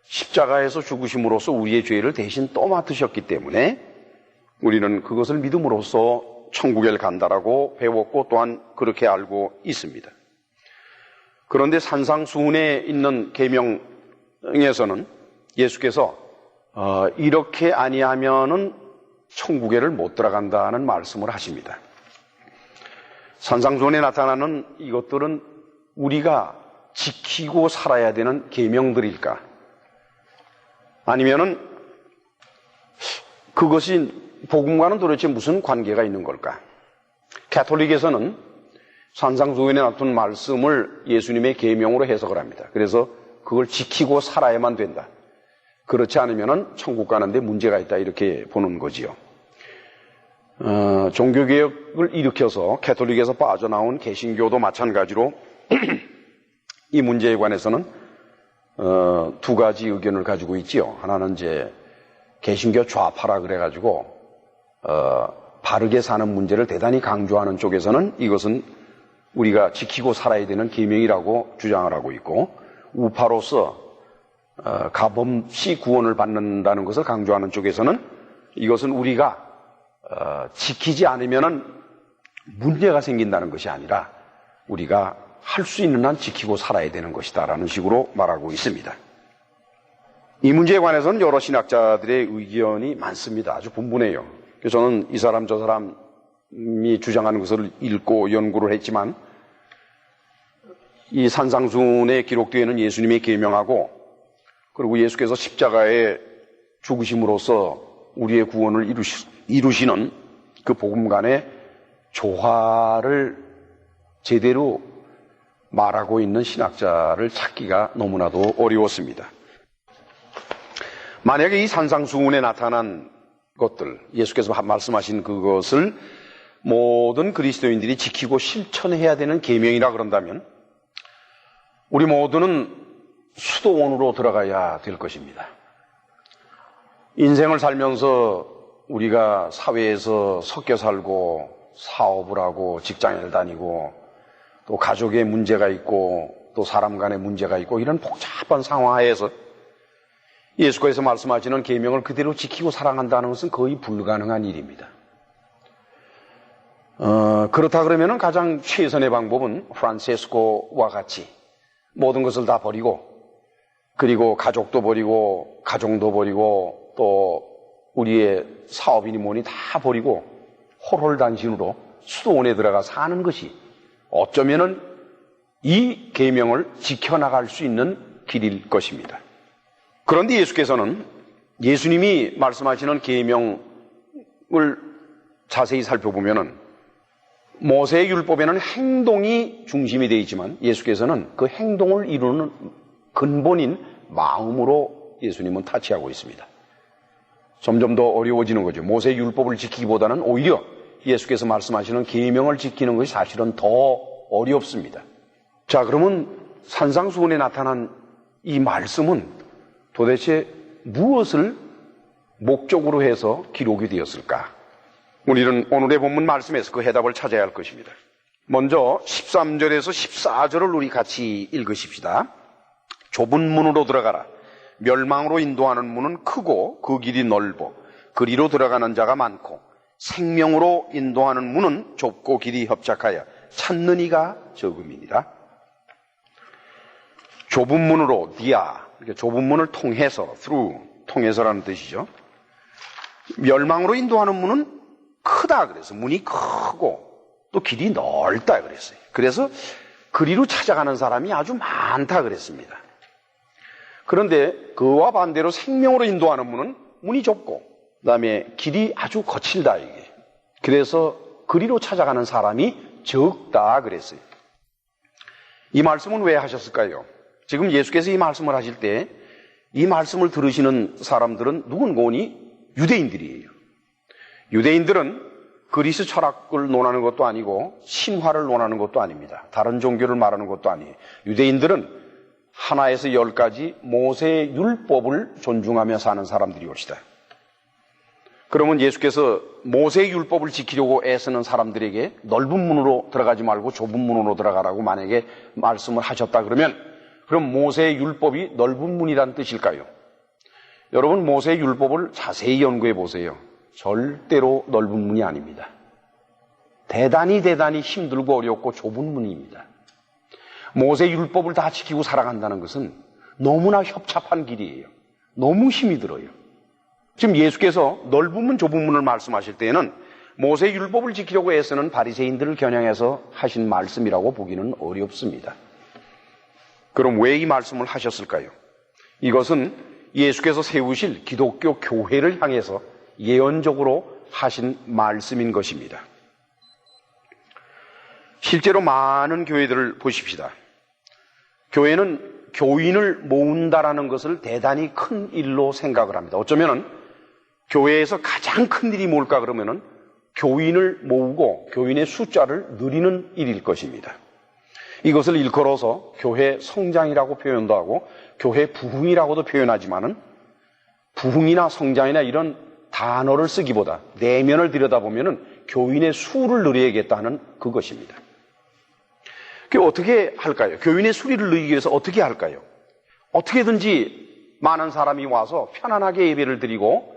십자가에서 죽으심으로써 우리의 죄를 대신 떠맡으셨기 때문에 우리는 그것을 믿음으로써 천국에 간다라고 배웠고 또한 그렇게 알고 있습니다. 그런데 산상수훈에 있는 계명에서는 예수께서 이렇게 아니하면은 천국에를 못 들어간다는 말씀을 하십니다. 산상수훈에 나타나는 이것들은 우리가 지키고 살아야 되는 계명들일까? 아니면은 그것이 복음과는 도대체 무슨 관계가 있는 걸까? 가톨릭에서는 산상수훈에 나타난 말씀을 예수님의 계명으로 해석을 합니다. 그래서 그걸 지키고 살아야만 된다. 그렇지 않으면은 천국 가는데 문제가 있다 이렇게 보는 거지요. 종교개혁을 일으켜서 가톨릭에서 빠져나온 개신교도 마찬가지로 이 문제에 관해서는 두 가지 의견을 가지고 있지요. 하나는 이제 개신교 좌파라 그래가지고 바르게 사는 문제를 대단히 강조하는 쪽에서는 이것은 우리가 지키고 살아야 되는 계명이라고 주장을 하고 있고, 우파로서 가범시 구원을 받는다는 것을 강조하는 쪽에서는 이것은 우리가 지키지 않으면은 문제가 생긴다는 것이 아니라 우리가 할 수 있는 한 지키고 살아야 되는 것이다라는 식으로 말하고 있습니다. 이 문제에 관해서는 여러 신학자들의 의견이 많습니다. 아주 분분해요. 그래서 저는 이 사람 저 사람이 주장하는 것을 읽고 연구를 했지만 이 산상수훈에 기록되어 있는 예수님의 계명하고 그리고 예수께서 십자가에 죽으심으로써 우리의 구원을 이루시는 그 복음 간의 조화를 제대로 말하고 있는 신학자를 찾기가 너무나도 어려웠습니다. 만약에 이 산상수훈에 나타난 것들, 예수께서 말씀하신 그것을 모든 그리스도인들이 지키고 실천해야 되는 계명이라 그런다면 우리 모두는 수도원으로 들어가야 될 것입니다. 인생을 살면서 우리가 사회에서 섞여 살고 사업을 하고 직장을 다니고 또 가족의 문제가 있고 또 사람 간의 문제가 있고 이런 복잡한 상황하에서 예수께서 말씀하시는 계명을 그대로 지키고 살아간다는 것은 거의 불가능한 일입니다. 그렇다 그러면 가장 최선의 방법은 프란체스코와 같이 모든 것을 다 버리고 그리고 가족도 버리고 가정도 버리고 또 우리의 사업이니 뭐니 다 버리고 홀홀단신으로 수도원에 들어가 사는 것이 어쩌면은 이 계명을 지켜나갈 수 있는 길일 것입니다. 그런데 예수께서는 예수님이 말씀하시는 계명을 자세히 살펴보면은 모세의 율법에는 행동이 중심이 되어 있지만 예수께서는 그 행동을 이루는 근본인 마음으로 예수님은 타치하고 있습니다. 점점 더 어려워지는 거죠. 모세의 율법을 지키기보다는 오히려 예수께서 말씀하시는 계명을 지키는 것이 사실은 더 어렵습니다. 자, 그러면 산상수훈에 나타난 이 말씀은 도대체 무엇을 목적으로 해서 기록이 되었을까? 우리는 오늘의 본문 말씀에서 그 해답을 찾아야 할 것입니다. 먼저 13절에서 14절을 우리 같이 읽으십시다. 좁은 문으로 들어가라. 멸망으로 인도하는 문은 크고 그 길이 넓어 그리로 들어가는 자가 많고 생명으로 인도하는 문은 좁고 길이 협착하여 찾는 이가 적음이니라. 좁은 문으로 디아, 좁은 문을 통해서 through, 통해서라는 뜻이죠. 멸망으로 인도하는 문은 크다 그래서 문이 크고 또 길이 넓다 그랬어요. 그래서 그리로 찾아가는 사람이 아주 많다 그랬습니다. 그런데 그와 반대로 생명으로 인도하는 문은 문이 좁고 그다음에 길이 아주 거칠다 이게. 그래서 그리로 찾아가는 사람이 적다 그랬어요. 이 말씀은 왜 하셨을까요? 지금 예수께서 이 말씀을 하실 때 이 말씀을 들으시는 사람들은 누군고니 유대인들이에요. 유대인들은 그리스 철학을 논하는 것도 아니고 신화를 논하는 것도 아닙니다. 다른 종교를 말하는 것도 아니에요. 유대인들은 하나에서 10가지 모세의 율법을 존중하며 사는 사람들이 옵시다. 그러면 예수께서 모세의 율법을 지키려고 애쓰는 사람들에게 넓은 문으로 들어가지 말고 좁은 문으로 들어가라고 만약에 말씀을 하셨다 그러면 그럼 모세의 율법이 넓은 문이란 뜻일까요? 여러분 모세의 율법을 자세히 연구해 보세요. 절대로 넓은 문이 아닙니다. 대단히 힘들고 어렵고 좁은 문입니다. 모세의 율법을 다 지키고 살아간다는 것은 너무나 협착한 길이에요. 너무 힘이 들어요. 지금 예수께서 넓은 문, 좁은 문을 말씀하실 때에는 모세의 율법을 지키려고 애쓰는 바리새인들을 겨냥해서 하신 말씀이라고 보기는 어렵습니다. 그럼 왜 이 말씀을 하셨을까요? 이것은 예수께서 세우실 기독교 교회를 향해서 예언적으로 하신 말씀인 것입니다. 실제로 많은 교회들을 보십시다. 교회는 교인을 모은다라는 것을 대단히 큰 일로 생각을 합니다. 어쩌면은 교회에서 가장 큰 일이 뭘까 그러면은 교인을 모으고 교인의 숫자를 늘리는 일일 것입니다. 이것을 일컬어서 교회 성장이라고 표현도 하고 교회 부흥이라고도 표현하지만은 부흥이나 성장이나 이런 단어를 쓰기보다 내면을 들여다보면은 교인의 수를 늘려야겠다는 그것입니다. 어떻게 할까요? 교인의 수리를 늘리기 위해서 어떻게 할까요? 어떻게든지 많은 사람이 와서 편안하게 예배를 드리고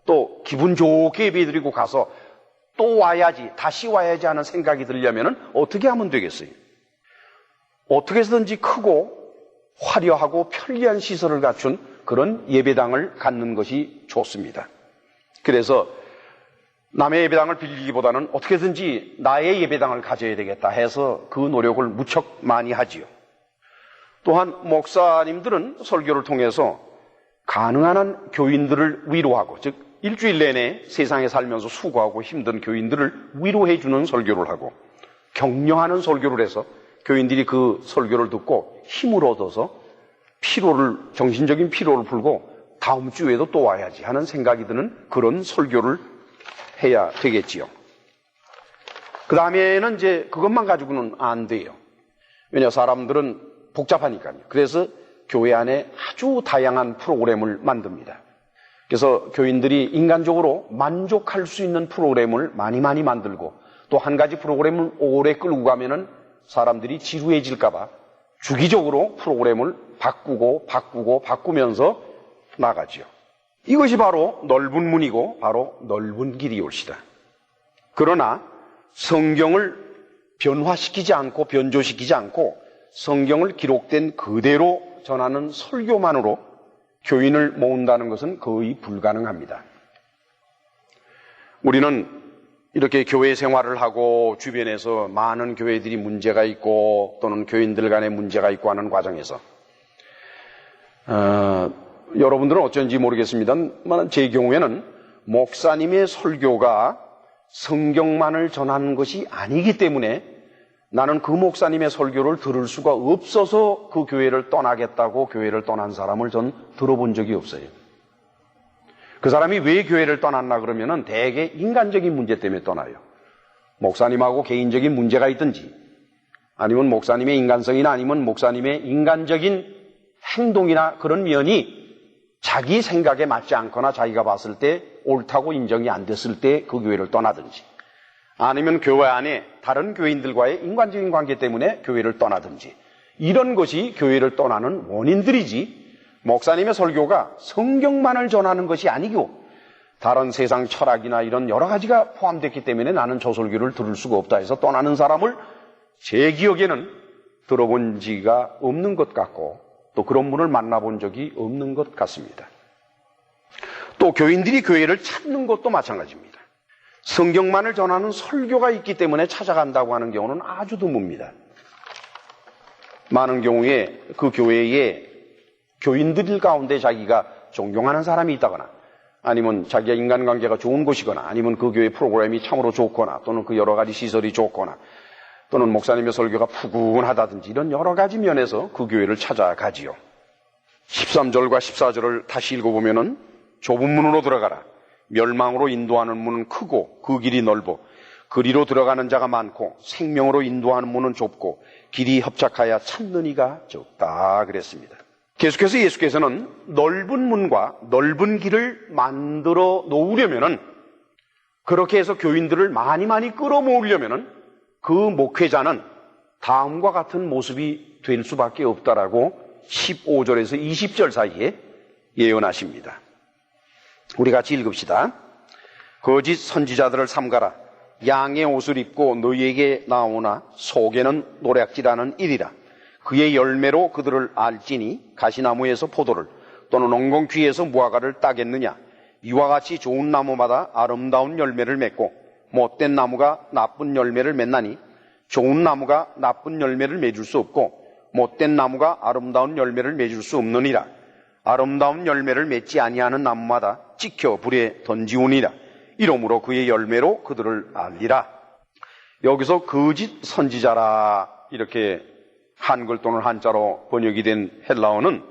또 기분 좋게 예배 드리고 가서 또 와야지, 다시 와야지 하는 생각이 들려면 어떻게 하면 되겠어요? 어떻게 해서든지 크고 화려하고 편리한 시설을 갖춘 그런 예배당을 갖는 것이 좋습니다. 그래서 남의 예배당을 빌리기보다는 어떻게든지 나의 예배당을 가져야 되겠다 해서 그 노력을 무척 많이 하지요. 또한 목사님들은 설교를 통해서 가능한 한 교인들을 위로하고, 즉 일주일 내내 세상에 살면서 수고하고 힘든 교인들을 위로해 주는 설교를 하고 격려하는 설교를 해서 교인들이 그 설교를 듣고 힘을 얻어서 정신적인 피로를 풀고 다음 주에도 또 와야지 하는 생각이 드는 그런 설교를 해야 되겠지요. 그 다음에는 이제 그것만 가지고는 안 돼요. 왜냐, 사람들은 복잡하니까요. 그래서 교회 안에 아주 다양한 프로그램을 만듭니다. 그래서 교인들이 인간적으로 만족할 수 있는 프로그램을 많이 만들고 또 한 가지 프로그램을 오래 끌고 가면은 사람들이 지루해질까봐 주기적으로 프로그램을 바꾸면서 나가지요. 이것이 바로 넓은 문이고 바로 넓은 길이올시다. 그러나 성경을 변화시키지 않고 변조시키지 않고 성경을 기록된 그대로 전하는 설교만으로 교인을 모은다는 것은 거의 불가능합니다. 우리는 이렇게 교회 생활을 하고 주변에서 많은 교회들이 문제가 있고 또는 교인들 간에 문제가 있고 하는 과정에서 여러분들은 어쩐지 모르겠습니다만 제 경우에는 목사님의 설교가 성경만을 전하는 것이 아니기 때문에 나는 그 목사님의 설교를 들을 수가 없어서 그 교회를 떠나겠다고 교회를 떠난 사람을 전 들어본 적이 없어요. 그 사람이 왜 교회를 떠났나 그러면은 대개 인간적인 문제 때문에 떠나요. 목사님하고 개인적인 문제가 있든지 아니면 목사님의 인간성이나 아니면 목사님의 인간적인 행동이나 그런 면이 자기 생각에 맞지 않거나 자기가 봤을 때 옳다고 인정이 안 됐을 때 그 교회를 떠나든지 아니면 교회 안에 다른 교인들과의 인간적인 관계 때문에 교회를 떠나든지 이런 것이 교회를 떠나는 원인들이지 목사님의 설교가 성경만을 전하는 것이 아니고 다른 세상 철학이나 이런 여러 가지가 포함됐기 때문에 나는 저 설교를 들을 수가 없다 해서 떠나는 사람을 제 기억에는 들어본 지가 없는 것 같고 또 그런 분을 만나본 적이 없는 것 같습니다. 또 교인들이 교회를 찾는 것도 마찬가지입니다. 성경만을 전하는 설교가 있기 때문에 찾아간다고 하는 경우는 아주 드뭅니다. 많은 경우에 그 교회에 교인들 가운데 자기가 존경하는 사람이 있다거나 아니면 자기가 인간관계가 좋은 곳이거나 아니면 그 교회 프로그램이 참으로 좋거나 또는 그 여러 가지 시설이 좋거나 또는 목사님의 설교가 푸근하다든지 이런 여러 가지 면에서 그 교회를 찾아가지요. 13절과 14절을 다시 읽어보면은 좁은 문으로 들어가라. 멸망으로 인도하는 문은 크고 그 길이 넓어 그리로 들어가는 자가 많고 생명으로 인도하는 문은 좁고 길이 협착하여 찾는 이가 적다 그랬습니다. 계속해서 예수께서는 넓은 문과 넓은 길을 만들어 놓으려면은 그렇게 해서 교인들을 많이 끌어모으려면은 그 목회자는 다음과 같은 모습이 될 수밖에 없다라고 15절에서 20절 사이에 예언하십니다. 우리 같이 읽읍시다. 거짓 선지자들을 삼가라. 양의 옷을 입고 너희에게 나오나 속에는 노략질하는 일이라. 그의 열매로 그들을 알지니 가시나무에서 포도를 또는 엉겅퀴에서 무화과를 따겠느냐. 이와 같이 좋은 나무마다 아름다운 열매를 맺고 못된 나무가 나쁜 열매를 맺나니 좋은 나무가 나쁜 열매를 맺을 수 없고 못된 나무가 아름다운 열매를 맺을 수 없느니라. 아름다운 열매를 맺지 아니하는 나무마다 찍혀 불에 던지우니라. 이러므로 그의 열매로 그들을 알리라. 여기서 거짓 선지자라 이렇게 한글 또는 한자로 번역이 된 헬라어는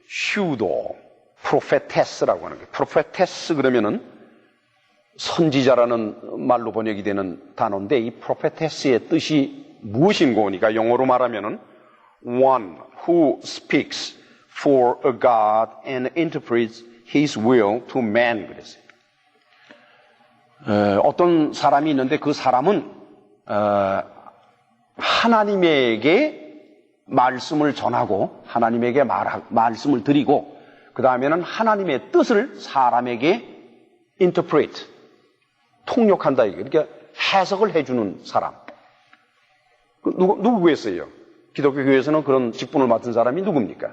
슈도 프로페테스라고 하는 거예요. 프로페테스 그러면은 선지자라는 말로 번역이 되는 단어인데 이 프로페테스의 뜻이 무엇인고 하니까 영어로 말하면은 one who speaks for a God and interprets his will to man 그랬어요. 어떤 사람이 있는데 그 사람은 하나님에게 말씀을 전하고 하나님에게 말씀을 드리고 그 다음에는 하나님의 뜻을 사람에게 interpret 통역한다 이게 그러니까 해석을 해주는 사람. 누구 구했어요? 기독교 교회에서는 그런 직분을 맡은 사람이 누굽니까?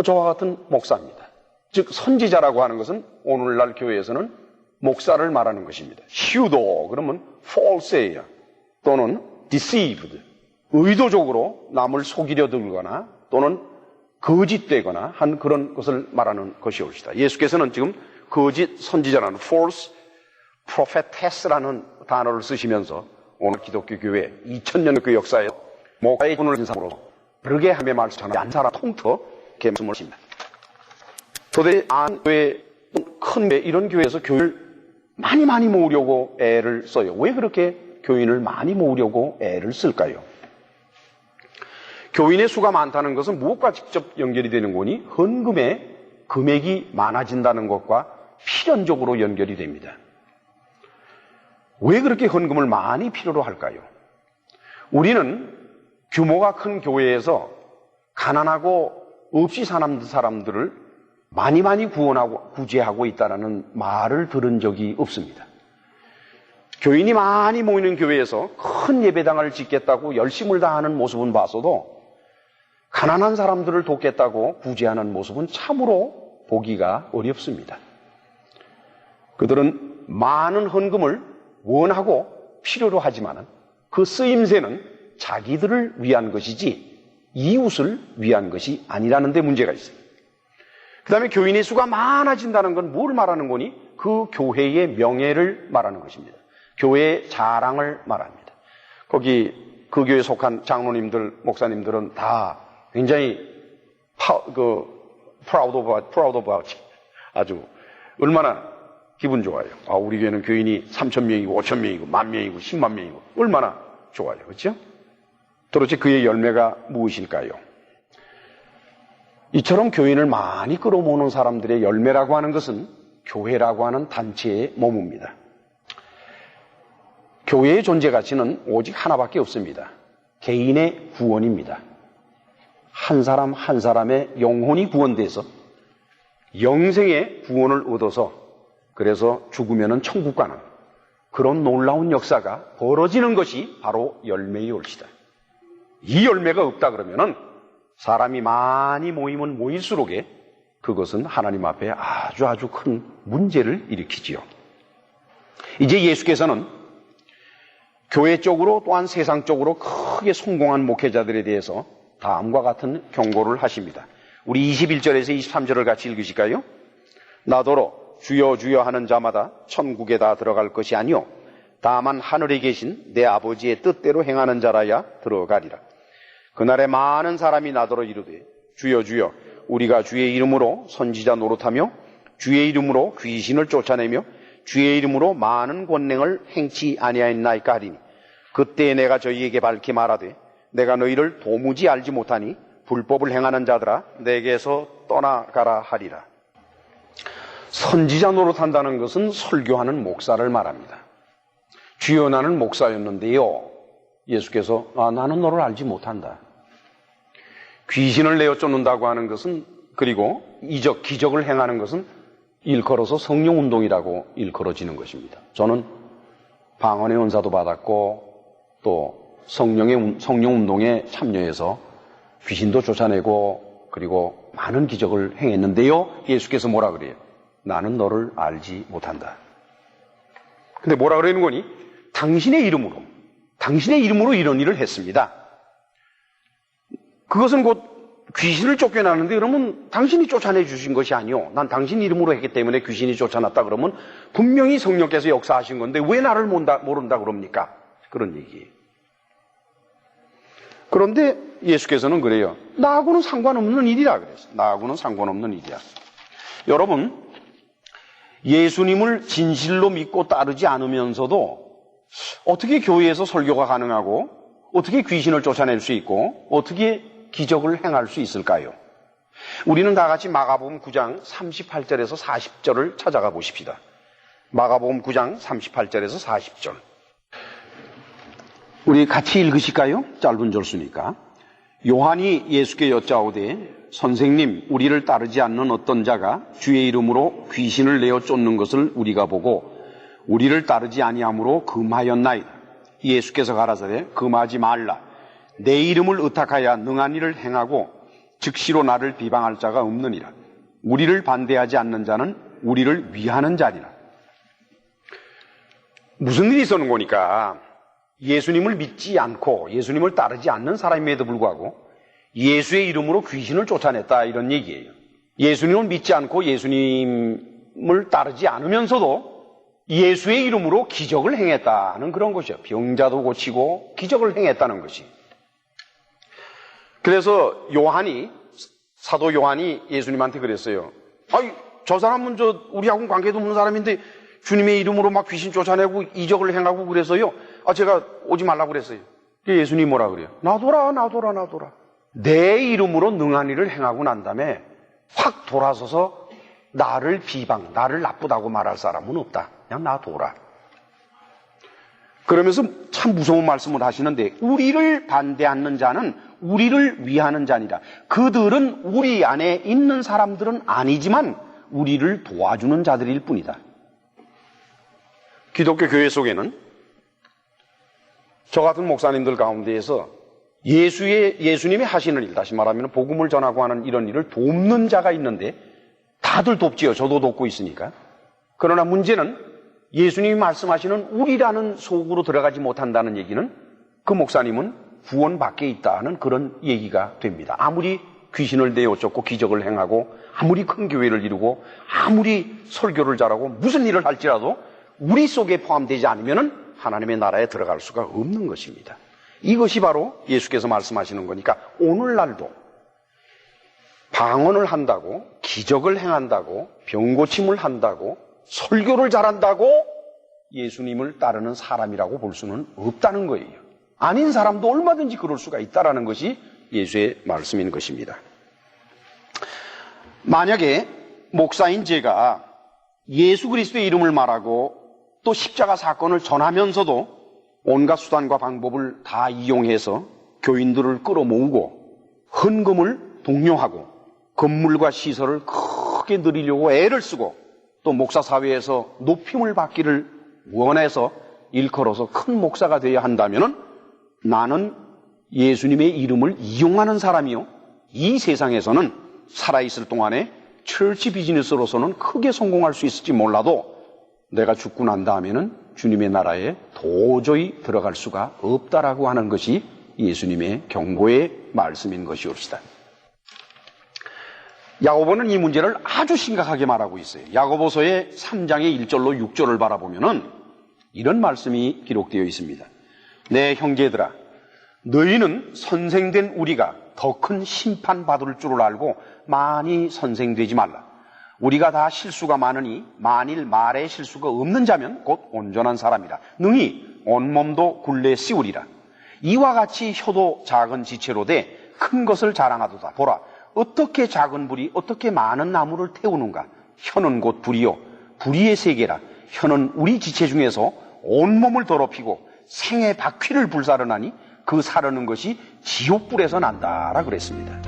저와 같은 목사입니다. 즉 선지자라고 하는 것은 오늘날 교회에서는 목사를 말하는 것입니다. 슈도 그러면 false예요. 또는 deceived 의도적으로 남을 속이려 들거나 또는 거짓되거나 한 그런 것을 말하는 것이옵시다. 예수께서는 지금 거짓 선지자라는 false prophetess라는 단어를 쓰시면서 오늘 기독교 교회 2000년 그 역사에 목사의 분을 인상으로 그러게 함의 말씀을 안 사람 통틀어 말씀을 하십니다. 도대체 교회 큰 교회 이런 교회에서 교회를 많이 모으려고 애를 써요. 왜 그렇게 교인을 많이 모으려고 애를 쓸까요? 교인의 수가 많다는 것은 무엇과 직접 연결이 되는 거니? 헌금의 금액이 많아진다는 것과 필연적으로 연결이 됩니다. 왜 그렇게 헌금을 많이 필요로 할까요? 우리는 규모가 큰 교회에서 가난하고 없이 사는 사람들을 많이 구원하고 구제하고 있다는 말을 들은 적이 없습니다. 교인이 많이 모이는 교회에서 큰 예배당을 짓겠다고 열심을 다하는 모습은 봤어도 가난한 사람들을 돕겠다고 구제하는 모습은 참으로 보기가 어렵습니다. 그들은 많은 헌금을 원하고 필요로 하지만 그 쓰임새는 자기들을 위한 것이지 이웃을 위한 것이 아니라는 데 문제가 있습니다. 그 다음에 교인의 수가 많아진다는 건 뭘 말하는 거니? 그 교회의 명예를 말하는 것입니다. 교회의 자랑을 말합니다. 거기 그 교회에 속한 장로님들, 목사님들은 다 굉장히 proud about 아주 얼마나 기분 좋아요. 우리 교회는 교인이 3,000명이고 5,000명이고 10,000명이고 10만 명이고 얼마나 좋아요. 그렇죠? 도대체 그의 열매가 무엇일까요? 이처럼 교인을 많이 끌어모으는 사람들의 열매라고 하는 것은 교회라고 하는 단체에 머뭅니다. 교회의 존재 가치는 오직 하나밖에 없습니다. 개인의 구원입니다. 한 사람 한 사람의 영혼이 구원돼서 영생의 구원을 얻어서 그래서 죽으면은 천국 가는 그런 놀라운 역사가 벌어지는 것이 바로 열매의 올시다. 이 열매가 없다 그러면은 사람이 많이 모이면 모일수록에 그것은 하나님 앞에 아주 큰 문제를 일으키지요. 이제 예수께서는 교회 쪽으로 또한 세상적으로 크게 성공한 목회자들에 대해서 다음과 같은 경고를 하십니다. 우리 21절에서 23절을 같이 읽으실까요? 나더러 주여 주여 하는 자마다 천국에 다 들어갈 것이 아니요 다만 하늘에 계신 내 아버지의 뜻대로 행하는 자라야 들어가리라. 그날에 많은 사람이 나더러 이르되 주여 주여 우리가 주의 이름으로 선지자 노릇하며 주의 이름으로 귀신을 쫓아내며 주의 이름으로 많은 권능을 행치 아니하였나이까 하리니 그때 내가 저희에게 밝히 말하되 내가 너희를 도무지 알지 못하니 불법을 행하는 자들아 내게서 떠나가라 하리라. 선지자 노릇한다는 것은 설교하는 목사를 말합니다. 주여 나는 목사였는데요. 예수께서 나는 너를 알지 못한다. 귀신을 내어 쫓는다고 하는 것은 그리고 이적, 기적을 행하는 것은 일컬어서 성령운동이라고 일컬어지는 것입니다. 저는 방언의 은사도 받았고 또 성령운동에 참여해서 귀신도 쫓아내고 그리고 많은 기적을 행했는데요. 예수께서 뭐라 그래요? 나는 너를 알지 못한다. 근데 뭐라 그러는 거니? 당신의 이름으로 이런 일을 했습니다. 그것은 곧 귀신을 쫓겨나는데 그러면 당신이 쫓아내 주신 것이 아니요. 난 당신 이름으로 했기 때문에 귀신이 쫓아났다 그러면 분명히 성령께서 역사하신 건데 왜 나를 모른다 그럽니까? 그런 얘기예요. 그런데 예수께서는 그래요. 나하고는 상관없는 일이라 그랬어요. 나하고는 상관없는 일이야. 여러분, 예수님을 진실로 믿고 따르지 않으면서도 어떻게 교회에서 설교가 가능하고 어떻게 귀신을 쫓아낼 수 있고 어떻게 기적을 행할 수 있을까요? 우리는 다 같이 마가복음 9장 38절에서 40절을 찾아가 보십시다. 마가복음 9장 38절에서 40절. 우리 같이 읽으실까요? 짧은 절수니까. 요한이 예수께 여짜오되 선생님 우리를 따르지 않는 어떤 자가 주의 이름으로 귀신을 내어 쫓는 것을 우리가 보고 우리를 따르지 아니함으로 금하였나이다. 예수께서 가라사대 금하지 말라. 내 이름을 의탁하여 능한 일을 행하고 즉시로 나를 비방할 자가 없느니라. 우리를 반대하지 않는 자는 우리를 위하는 자니라. 무슨 일이 있었는 거니까 예수님을 믿지 않고 예수님을 따르지 않는 사람임에도 불구하고 예수의 이름으로 귀신을 쫓아냈다 이런 얘기예요. 예수님을 믿지 않고 예수님을 따르지 않으면서도 예수의 이름으로 기적을 행했다는 그런 것이요. 병자도 고치고 기적을 행했다는 것이. 그래서 사도 요한이 예수님한테 그랬어요. 저 사람은 우리하고는 관계도 없는 사람인데 주님의 이름으로 막 귀신 쫓아내고 이적을 행하고 그래서요. 제가 오지 말라고 그랬어요. 예수님이 뭐라 그래요? 놔둬라. 내 이름으로 능한 일을 행하고 난 다음에 확 돌아서서 나를 비방, 나를 나쁘다고 말할 사람은 없다. 그냥 놔둬라. 그러면서 참 무서운 말씀을 하시는데, 우리를 반대하는 자는 우리를 위하는 자니라. 그들은 우리 안에 있는 사람들은 아니지만 우리를 도와주는 자들일 뿐이다. 기독교 교회 속에는 저 같은 목사님들 가운데에서 예수님이 하시는 일, 다시 말하면 복음을 전하고 하는 이런 일을 돕는 자가 있는데, 다들 돕지요. 저도 돕고 있으니까. 그러나 문제는 예수님이 말씀하시는 우리라는 속으로 들어가지 못한다는 얘기는 그 목사님은 구원 밖에 있다는 그런 얘기가 됩니다. 아무리 귀신을 내어쫓고 기적을 행하고 아무리 큰 교회를 이루고 아무리 설교를 잘하고 무슨 일을 할지라도 우리 속에 포함되지 않으면 하나님의 나라에 들어갈 수가 없는 것입니다. 이것이 바로 예수께서 말씀하시는 거니까 오늘날도 방언을 한다고, 기적을 행한다고, 병고침을 한다고, 설교를 잘한다고 예수님을 따르는 사람이라고 볼 수는 없다는 거예요. 아닌 사람도 얼마든지 그럴 수가 있다는 것이 예수의 말씀인 것입니다. 만약에 목사인 제가 예수 그리스도의 이름을 말하고 또 십자가 사건을 전하면서도 온갖 수단과 방법을 다 이용해서 교인들을 끌어모으고 헌금을 독려하고 건물과 시설을 크게 늘리려고 애를 쓰고 또 목사 사회에서 높임을 받기를 원해서 일컬어서 큰 목사가 되어야 한다면 나는 예수님의 이름을 이용하는 사람이요, 이 세상에서는 살아있을 동안에 철치 비즈니스로서는 크게 성공할 수 있을지 몰라도 내가 죽고 난 다음에는 주님의 나라에 도저히 들어갈 수가 없다라고 하는 것이 예수님의 경고의 말씀인 것이옵시다. 야고보는 이 문제를 아주 심각하게 말하고 있어요. 야고보서의 3장의 1절로 6절을 바라보면은 이런 말씀이 기록되어 있습니다. 내 형제들아, 너희는 선생된 우리가 더 큰 심판받을 줄을 알고 많이 선생되지 말라. 우리가 다 실수가 많으니 만일 말에 실수가 없는 자면 곧 온전한 사람이라. 능히 온몸도 굴레 씌우리라. 이와 같이 혀도 작은 지체로 돼 큰 것을 자랑하도다. 보라, 어떻게 작은 불이 어떻게 많은 나무를 태우는가. 혀는 곧 불이요, 불의의 세계라. 혀는 우리 지체 중에서 온몸을 더럽히고 생의 바퀴를 불사르나니 그 사르는 것이 지옥불에서 난다라 그랬습니다.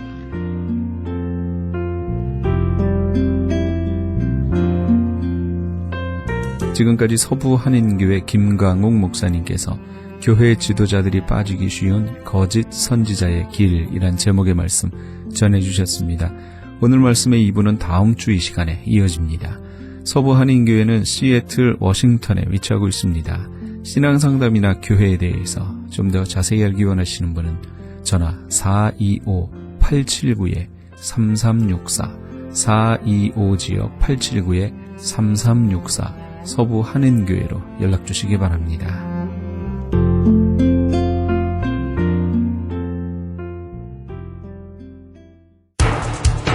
지금까지 서부 한인교회 김광옥 목사님께서 교회 지도자들이 빠지기 쉬운 거짓 선지자의 길이란 제목의 말씀 전해주셨습니다. 오늘 말씀의 2부는 다음 주 이 시간에 이어집니다. 서부 한인교회는 시애틀, 워싱턴에 위치하고 있습니다. 신앙상담이나 교회에 대해서 좀 더 자세히 알기 원하시는 분은 전화 425-879-3364 425-879-3364 서부 한인교회로 연락주시기 바랍니다.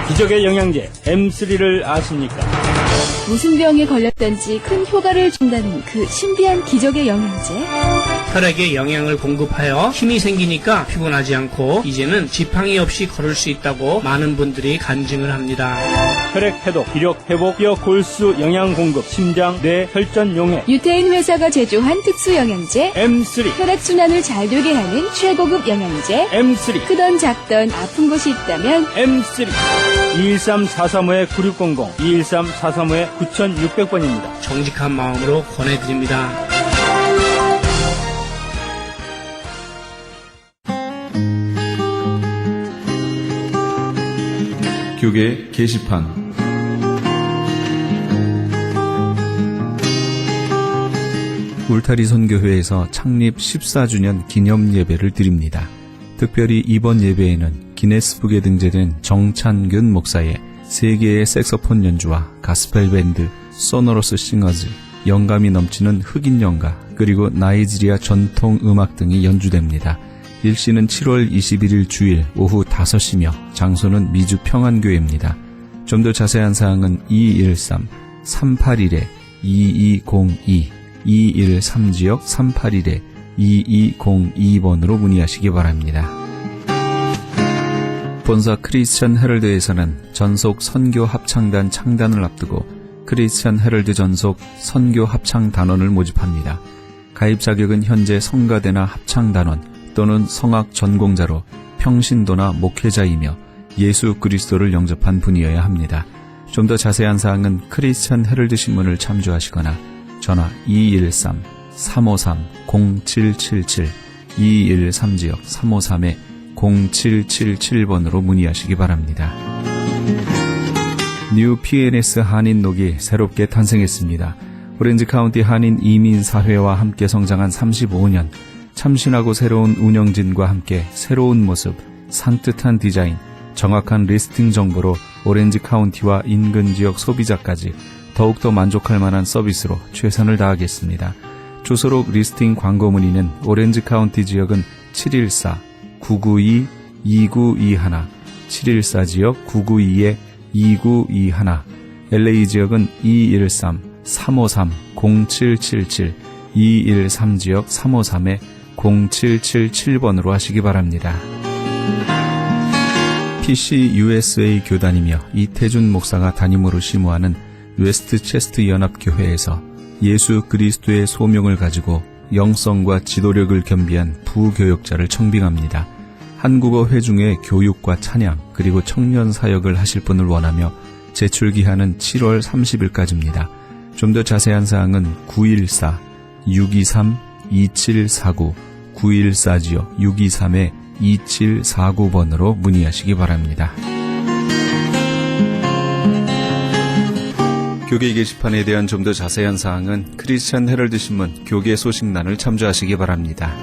기적의 영양제 M3를 아십니까? 무슨 병에 걸렸던지 큰 효과를 준다는 그 신비한 기적의 영양제. 혈액에 영양을 공급하여 힘이 생기니까 피곤하지 않고 이제는 지팡이 없이 걸을 수 있다고 많은 분들이 간증을 합니다. 혈액 해독, 기력 회복, 뼈 골수 영양 공급, 심장, 뇌, 혈전 용해. 유태인 회사가 제조한 특수 영양제. M3, 혈액순환을 잘 되게 하는 최고급 영양제. M3, 크던 작던 아픈 곳이 있다면 M3. 213-435-9600, 213-435-9600번입니다. 정직한 마음으로 권해드립니다. 교계 게시판. 울타리 선교회에서 창립 14주년 기념 예배를 드립니다. 특별히 이번 예배에는 기네스북에 등재된 정찬균 목사의 세계의 색소폰 연주와 가스펠 밴드, 소노러스 싱어즈, 영감이 넘치는 흑인 연가, 그리고 나이지리아 전통 음악 등이 연주됩니다. 일시는 7월 21일 주일 오후 5시며 장소는 미주 평안교회입니다. 좀 더 자세한 사항은 213-381-2202, 213지역 381-2202번으로 문의하시기 바랍니다. 본사 크리스천 헤럴드에서는 전속 선교 합창단 창단을 앞두고 크리스천 헤럴드 전속 선교 합창 단원을 모집합니다. 가입 자격은 현재 성가대나 합창단원 또는 성악 전공자로 평신도나 목회자이며 예수 그리스도를 영접한 분이어야 합니다. 좀 더 자세한 사항은 크리스천 헤럴드 신문을 참조하시거나 전화 213-353-0777 213-353-0777번으로 문의하시기 바랍니다. 뉴 PNS 한인녹이 새롭게 탄생했습니다. 오렌지 카운티 한인 이민사회와 함께 성장한 35년, 참신하고 새로운 운영진과 함께 새로운 모습, 산뜻한 디자인, 정확한 리스팅 정보로 오렌지 카운티와 인근 지역 소비자까지 더욱더 만족할 만한 서비스로 최선을 다하겠습니다. 주소록 리스팅 광고 문의는 오렌지 카운티 지역은 714-992-2921, 714 지역 992-2921, LA 지역은 213-353-0777, 213 지역 353-0777번으로 하시기 바랍니다. PCUSA 교단이며 이태준 목사가 담임으로 심우하는 웨스트체스트 연합교회에서 예수 그리스도의 소명을 가지고 영성과 지도력을 겸비한 부교역자를 청빙합니다. 한국어 회중의 교육과 찬양 그리고 청년 사역을 하실 분을 원하며 제출기한은 7월 30일까지입니다. 좀 더 자세한 사항은 914-623-2749, 914지요 623-2749번으로 문의하시기 바랍니다. 교계 게시판에 대한 좀 더 자세한 사항은 크리스천 헤럴드 신문 교계 소식란을 참조하시기 바랍니다.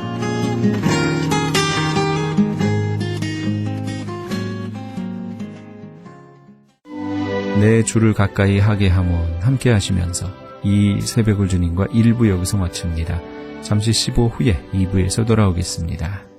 내 주를 가까이 하게 하면 함께 하시면서 이 새벽을 주님과 1부 여기서 마칩니다. 잠시 15 후에 2부에서 돌아오겠습니다.